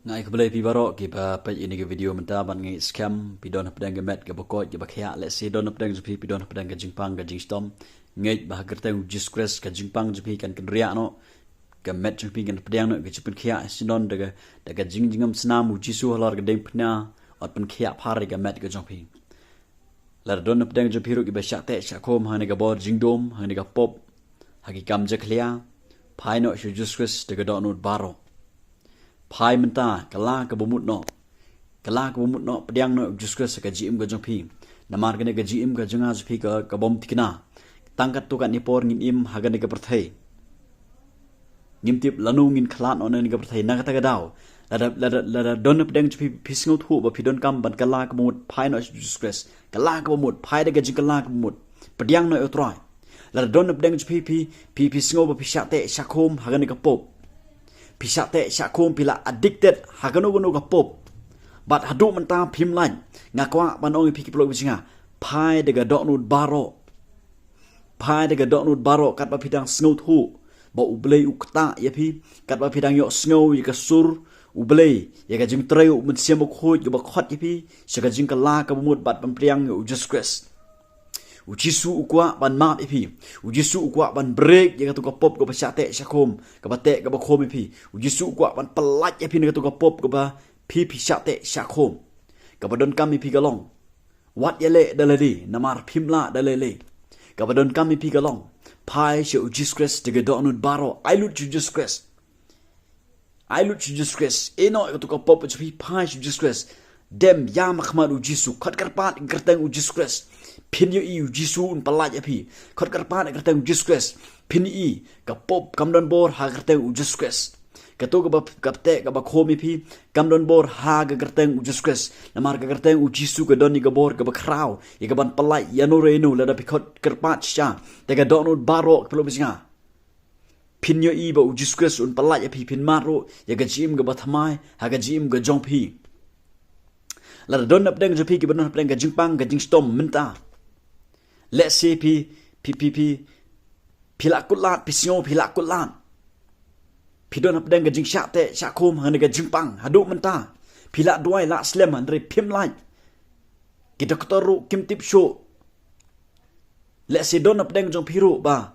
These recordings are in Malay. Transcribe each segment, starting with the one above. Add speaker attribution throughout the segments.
Speaker 1: Ngai kebelai pi barok ki pa ini ke video menta ban ngai scam pi don pedang ke met ke bokot ke bakhya let's say don pedang jupi pi don pedang ke jingpang ke jingstom ngai bah gerteng jiskres ke jingpang jupi kan kenria no ke met jupi kan pedang no ke jupin khya sinon daga jingjingam snam u jisu halor ke deng pna ot pen khya phari ke met ke jupi lar don pedang jupi ru ki ba shak te shakom hane ke bor jingdom hane ke pop hagi kam je khlia phai no shu jiskres daga don baro Pai menta kala ke bumut no pedang no juskres ke jim ke jompi namar kene ke jim ke jenga jpi ke bom tikna tangkat tu kan nipor ngin im hagane ke perthai ngimtip lanu ngin khlan on ne ke perthai na kata ke daw la don pedang jpi pisngot hu ba pidon kam ban kala ke bumut pai no juskres kala ke bumut pai de ke jing kala ke bumut pedang no utroi la don pedang jpi pisngot ba pisate shakom hagane ke pop Pisate syakum pila addicted hagano pop but hadu menta phim lain ngakwa banong pi kiplo bijinga phai de ga doknud baro kat ba pidang sngot hu ba ublei ukta ya pi kat ba pidang yo snow ya ka sur ublei ya ga jing treu mun siam ko khoj ba khot ya pi saka jing ka la ka mut bat pam priang yo just quest Ujisu ukwa ban map ipi ujisu ukwa ban break ya tu ka pop ko pasate syakom ka bate ka ba khom ipi ujisu ukwa ban pelat ipi ne tu ka pop ko ba pi sate syakom ka badon kam ipi galong wat yele dalali namar phimla dalele ka badon kam ipi galong pai she ujiskres de gedonut baro I lut ujiskres eno ka tu ka pop ipi pai ujiskres dem ya makhmad ujisu khat karpat gerteng ujiskres Pinyo jisu un palaj api khot karpan kerteng jiskres pin ka pop kamdon bor ha kerteng jiskres kato ka kapte ka bakhomi pi kamdon bor ha ga kerteng jiskres namar ka kerteng jisu ka doni ka bor ka bakraw ya ka ban palaj yano reno la da pikot karpat sha te ka donut baro pelo bisinga pinyo ba jiskres un palaj api pin maro ya ka jim ka bathamai ha ka jim ka jongpi la don napdeng jopi ki banon napdeng ka jingpang ka jingstom menta Let's say pila kulat pisio pila kulat pidon pedang ke jing syate syakom hane ke jingpang hadu menta pila duai la slem andre pim lai kita ketoru kim tip show let's say don pedang jong piru ba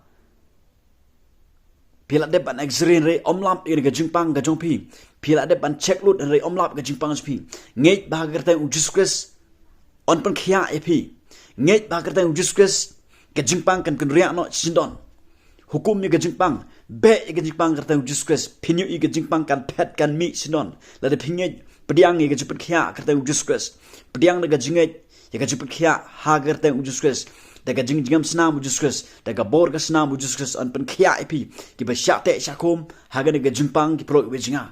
Speaker 1: pila de ban exrin re omlap ire ke jingpang ke jong pi pila de ban check lut re omlap ke jingpang pi ngej ba gertai ujiskres on pen khia epi ngej ba kerta ujiskres ke jingpang kan ria no sindon hukum ni ke jingpang be ke jingpang kerta ujiskres pinyu i ke jingpang kan pet kan mi sindon la de pingej pediang ni ke jipet khia kerta ujiskres pediang de ke jingej ya ke jipet khia ha kerta ujiskres de ke jingjingam snam ujiskres de ke bor ke snam ujiskres an pen khia ipi ki ba syate syakom ha ke jingpang ki pro ke jinga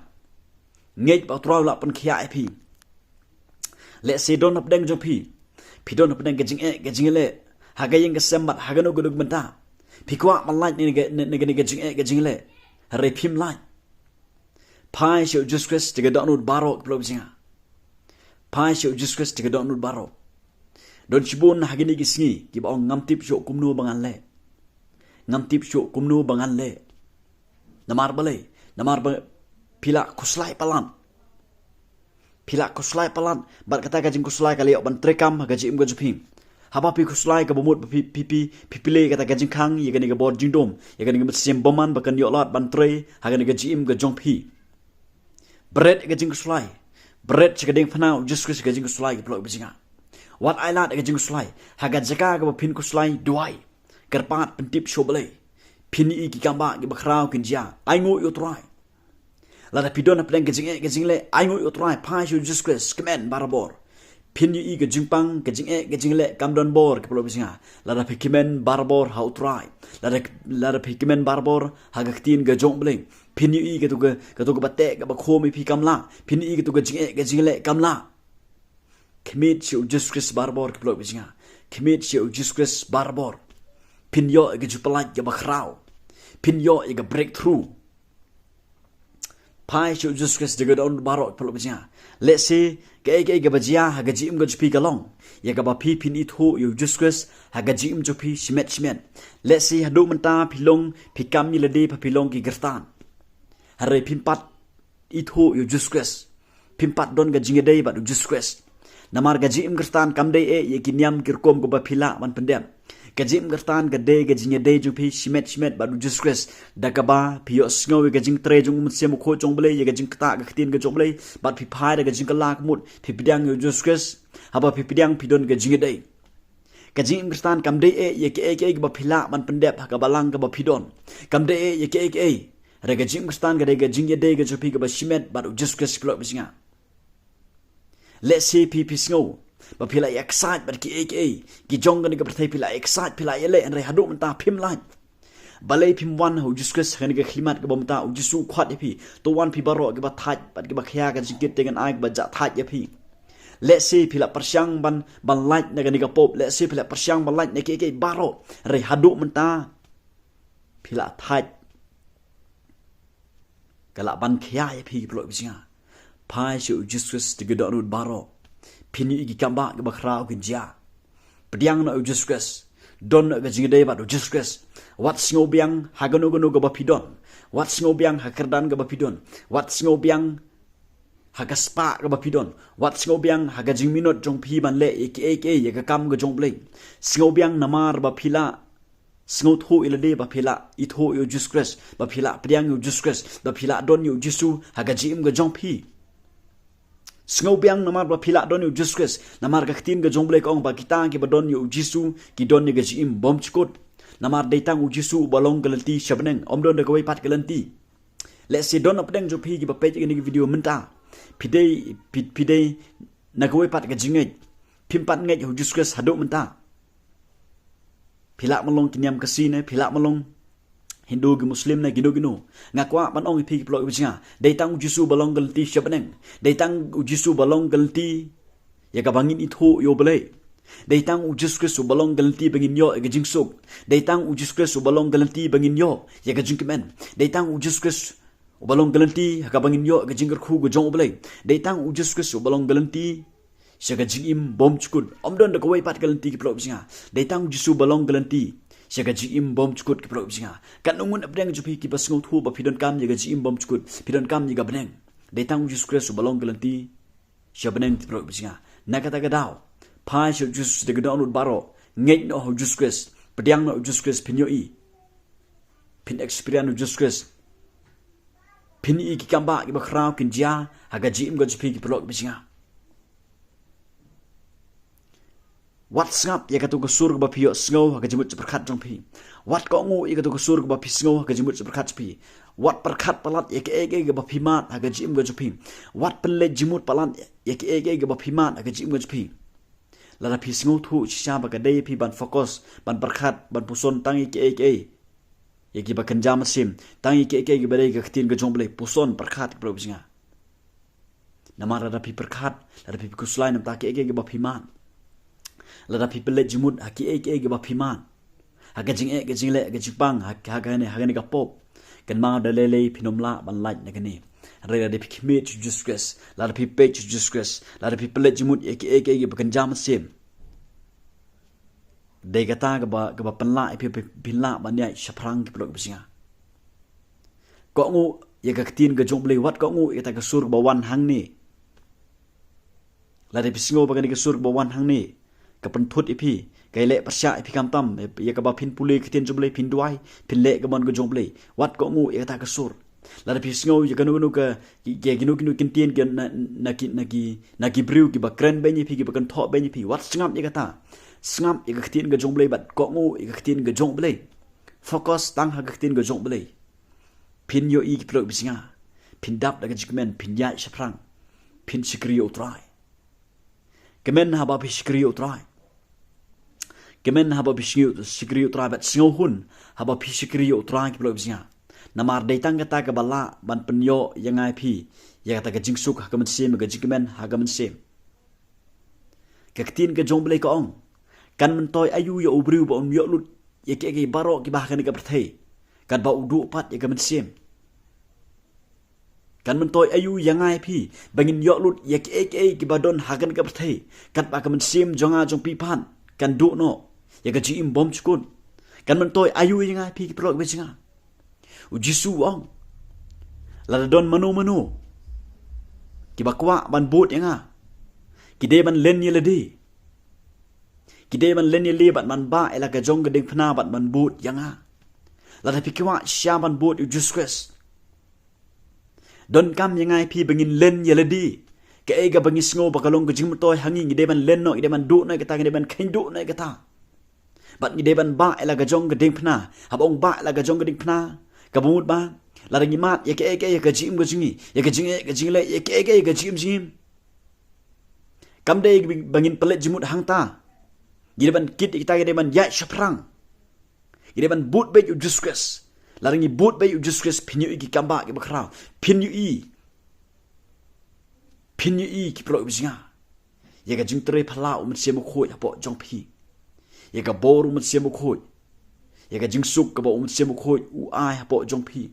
Speaker 1: ngej ba traw la pen khia ipi let's say don up deng jopi Pidon pedang gajing le hagayeng kesembat hagano gudug menta pikwa malai ni gajing le hare pim lai pai shu juskres tiga donut baro plo singa pai shu juskres tiga donut baro don chibun hagini gisngi ki ba ngam tip shu kumno bangan le namar pila kuslai palan bat kata gajing kuslai kali ban trekam gaji im gajupim haba pi kuslai ka bomut pipile kata gajing khang ye gani ga bor jingdom ye gani ga sim boman bakan yo lot ban tre ha gani gaji im ga jongpi bread gajing kuslai bread chigading phanau juskus gajing kuslai ki plok bijinga wat ailat gajing kuslai ha ga jaka ga pin kuslai duai karpat pentip shobale pin I ki kamba ki bakrau kinja ai ngo yo try La da pidon pedang gajing le aingo utrai pai shu juskres kemen barabor pin yu ke jingpang gajing le kamdon bor ke pulau bisinga la da pikimen barabor ha utrai la da pikimen barabor ha gaktin ga jong bleng pin yu ke tu ga bate ga bakhomi pi kamla pin yu ke tu gajing le kamla kemit shu juskres barabor ke pulau bisinga kemit shu juskres barabor pin yo ke jupalaj ga bakrau pin yo ga breakthrough Pai shu juskres de godon barok pelo bajia let's say ke bajia ha gaji im gajpi galong ya ga ba pi pin I thu yu juskres ha gaji im jopi simet let's say hadu menta pilong pikam ni lede pa pilong ki gertan hare pimpat I thu yu juskres pimpat don ga jingedei ba Jesus Christ namar gaji im gertan kamdei ye kinyam kirkom go ba phila man pendem gaji im gertan gade ga jingedei ju phi shimet ba Jesus Christ dakaba pio sngo ga jing tre jung um sem kho chong ble ye ga jing kta ga khtin ga chong ble bat phi phai ga jing kalak mut phi pidang yo Jesus Christ haba phi pidang pidon ga jingedei gaji im gertan kamdei ye ke ba phila man pendem ga balang ga ba pidon kamdei ye ke rega jing gertan ga ga jingedei ga ju phi ga ba shimet ba Jesus Christ plot bisinga. Let's say people snow, but pila excite, but ki jong ni kapatay pila excite, pila ele and rehado menta pim line. Balay pim one who just Chris haniga klimat gabamta, who just so quite yapi, to one pibaro give a tight, but give a kaya get taken eye, but that tight yapi. Let's say pila persyang ban light naganiga pop, let's say pila persyang ban light neke baro, rehado menta pila tight. Galak ban kaya yapi plot bisinga. Pai shu Jesus de gedorud baro pini igi kamba ke bakrau kinja pediang no Jesus don no gajingde ba Jesus wat sngobiang hagano gono ga bapidon wat sngobiang hakerdan ga bapidon wat sngobiang hagaspa ga bapidon wat sngobiang hagajing minot jong pi ban le ek ye ga kam ga jong ble sngobiang namar ba phila sngot ho ilade ba phila itho yo Jesus ba phila pediang yo Jesus ba phila don yo Jesus hagajim ga jong pi Sngobiang namar ba phila don yu Jesus namar kaktin ga jongle kong ba kitang ki ba don yu jisu ki don ni ga jim bom chkot namar deitang u jisu balong galanti shabneng om don da gawai pat galanti let's say don apdeng jo phi ki ba page ni video menta pidei na gawai pat ga jingej pimpat ngej hu Jesus hado menta phila malong kinyam kasine phila malong Hindu ke Muslim na gino ngakwa panong ipi plok bisinga deitang jisu balong galti shabneng deitang jisu balong galti ya ka bangin itho yo bele deitang Jesus Christ balong galti bangin yo ga jingsuk deitang Jesus Christ balong galti bangin yo ya ga jingmen deitang Jesus Christ balong galti ka bangin yo ga jingger khu go jong bele deitang Jesus Christ balong galti syaga jingim bom chukut omdon da kawai pat galti ki plok bisinga deitang jisu balong galti Syaga jim bom chukut ki plok bisinga kan ungun apdeng jupi ki basngot hu ba pidon kam yaga jim bom chukut pidon kam yaga beneng deitang Jesus Christ balong galanti syabeneng ki plok bisinga nakata gadao pai shu Jesus de gadon baro ngej no Jesus Christ pediang no Jesus Christ pinyo I pin experience Jesus Christ pin I ki kamba ki bakrau kin dia haga jim go jupi ki plok bisinga Wat ngap ya katu kusur ba pio sngo ha kajimut perkhat jong pi wat ko ngu ya katu kusur ba pi sngo ha kajimut perkhat pi wat perkhat palat ya ke ege ba pi mat ha kajim go pi wat penle jimut palat ya ke ege ba pi mat ha kajim go pi la pi sngo thu cha ba ka dei pi ban focus ban perkhat ban puson tangi ke ege ya ki ba kanjam sim tangi ke ege ba dei ka khtin go jong ble puson perkhat pro bisnga namara da pi perkhat la pi kuslai nam ta ke ege ba pi mat Lada people let jimut haki ege ba piman haga jing e gajing le gajing pang haga ne ga pop kan ma da lele pinomla ban light ne gani re da pikmit Jesus Christ lada people Jesus Christ lada people let jimut ege ba kan jam sim de gata ga ba panla pinla ban ya shaprang ki blok bisinga ko ngu ye ga tin ga jong ble wat ko ngu ye ta ga sur ba wan hang ni lada pisingo ba ga sur ba wan hang ni kapan thut ipi kaile pasya ipi kamtam ya ka ba pin pule kiten jomble pin duai pin le ka mon go jomble wat ko ngu ya ta ka sur la pi sngo ya kanu ka ge ginu kintien ke na ki briu ki ba kren be ni pi ki ba kan tho be ni pi wat sngam ya ka ta sngam ya ka kiten ga jomble bat ko ngu ya ka kiten ga jomble focus tang ha ka kiten ga jomble pin yo I ki pro bisinga pin dap da ga jikmen pin ya shaprang pin sikri utrai kemen ha ba pi sikri utrai kemen haba bisngiu sikriu trabat sngohun haba pi sikriu trang ki blobsnya namar deitang kata ka bala ban penyo yangai pi ya kata ka jingsuk ha kamen sem ga jikmen ha kamen sem kaktin ka jomble ka ong kan mentoy ayu ya ubriu ba on yo lut ya ke baro ki bah kan ka perthei kan ba udu pat ya kamen sem kan mentoy ayu yangai pi bangin yo lut ya ke ki badon ha kan ka perthei kan ba kamen sem jonga jong pi pan kan du no ya ka jim bom chkun kan mentoy ayu yangai pi ki prok bechinga u jisu ong la don manu bakwa ban boot yanga kide ban len yeledi kide ban len yeli bat man ba ela ka jong geding phna bat man boot yanga la da pikwa sha ban boot u jusquest don kam yangai pi bangin len yeledi ke ega bangis ngo bakalong ke jing toy hangi ngide ban len no ide ban du no kata ngide ban khain du no kata bat ngide ban ba ela ka jong geding phna habong ba ela ka jong geding phna ka bumut ba la ringi mat ye ke ka jim go jingi ye ka jing le ye ke ka jim kam de bangin pelet jimut hangta ngide ban kit kita ngide ban ya shaprang ngide ban boot be u jusquest la ringi boot be u jusquest pinyu ki kamba ki bakrao pinyu ki pro bijinga ye ka jing tre phala siam khoi apo jong phi ye ka bor siam khoi ye ka jing suk ka bo siam khoi u ai apo jong phi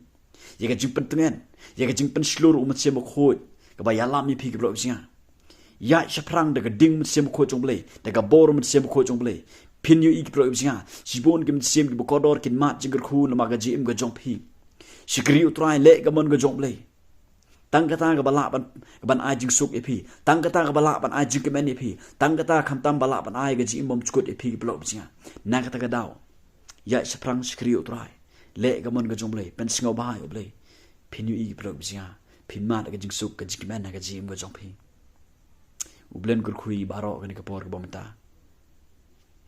Speaker 1: ye ka jing pentengen ye ka jing pen slur siam khoi ka ba ya lam mi phi ki pro bijinga ya shaprang de ka ding siam khoi jong ble de ka bor siam khoi jong ble pin yu ki pro bijinga sibon kim siam ki bokodor kin mat jing khu na ma ga jim ga jong phi sikri utrai le ka mon ga jong ble tang kata ka bala ban ai jing suk epi tang kata ka bala ban ai jing kemen epi tang kata kham tam bala ban ai ga jing bom chukut epi ki blok bijinga na kata ka daw ya shaprang sikri utrai le ka mon ga jong ble pen singo bai oble pin yu ki blok bijinga pin mat ga jing suk ga jing kemen ga jing ga jong phi ublen kur khui baro ga ni ka por ga bomta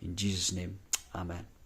Speaker 1: in Jesus name amen.